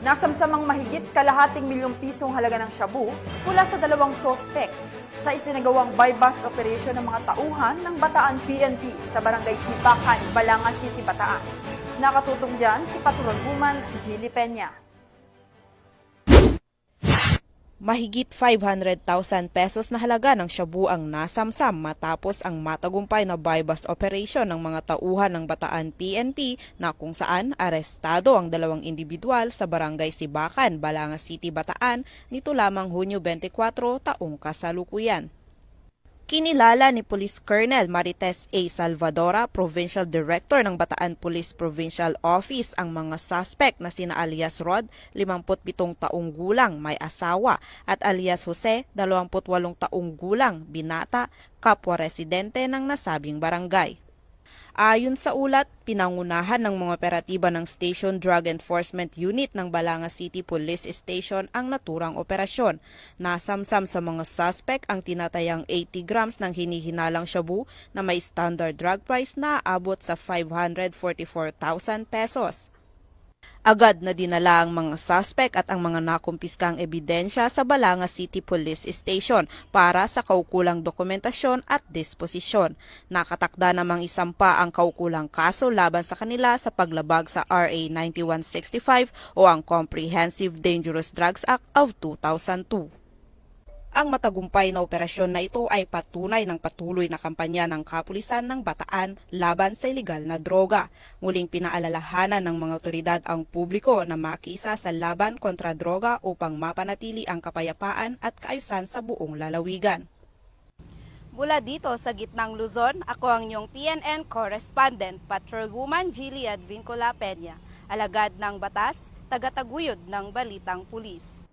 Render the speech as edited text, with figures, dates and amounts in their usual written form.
Nasamsamang mahigit kalahating milyong pisong halaga ng shabu mula sa dalawang sospek sa isinagawang buy-bust operation ng mga tauhan ng Bataan PNP sa Barangay Sibakan, Balanga City, Bataan. Nakatutong dyan si Patrolwoman Jilly Peña. Mahigit 500,000 pesos na halaga ng shabu ang nasamsam matapos ang matagumpay na buy-bust operation ng mga tauhan ng Bataan PNP na kung saan arestado ang dalawang individual sa Barangay Sibakan, Balanga City, Bataan nito lamang Hunyo 24 taong kasalukuyan. Kinilala ni Police Colonel Marites A. Salvadora, Provincial Director ng Bataan Police Provincial Office, ang mga suspect na sina alias Rod, 57 taong gulang, may asawa, at alias Jose, 28 taong gulang, binata, kapwa residente ng nasabing barangay. Ayon sa ulat, pinangunahan ng mga operatiba ng Station Drug Enforcement Unit ng Balanga City Police Station ang naturang operasyon. Nasamsam sa mga suspect ang tinatayang 80 grams ng hinihinalang shabu na may standard drug price na aabot sa 544,000 pesos. Agad na dinala ang mga suspect at ang mga nakumpiskang ebidensya sa Balanga City Police Station para sa kaukulang dokumentasyon at disposisyon. Nakatakda namang isampa ang kaukulang kaso laban sa kanila sa paglabag sa RA 9165 o ang Comprehensive Dangerous Drugs Act of 2002. Ang matagumpay na operasyon na ito ay patunay ng patuloy na kampanya ng kapulisan ng Bataan laban sa ilegal na droga. Muling pinaalalahanan ng mga otoridad ang publiko na makiisa sa laban kontra droga upang mapanatili ang kapayapaan at kaayusan sa buong lalawigan. Mula dito sa gitnang Luzon, ako ang inyong PNN correspondent, Patrolwoman Jilly Advincula Peña, alagad ng batas, tagataguyod ng Balitang Pulis.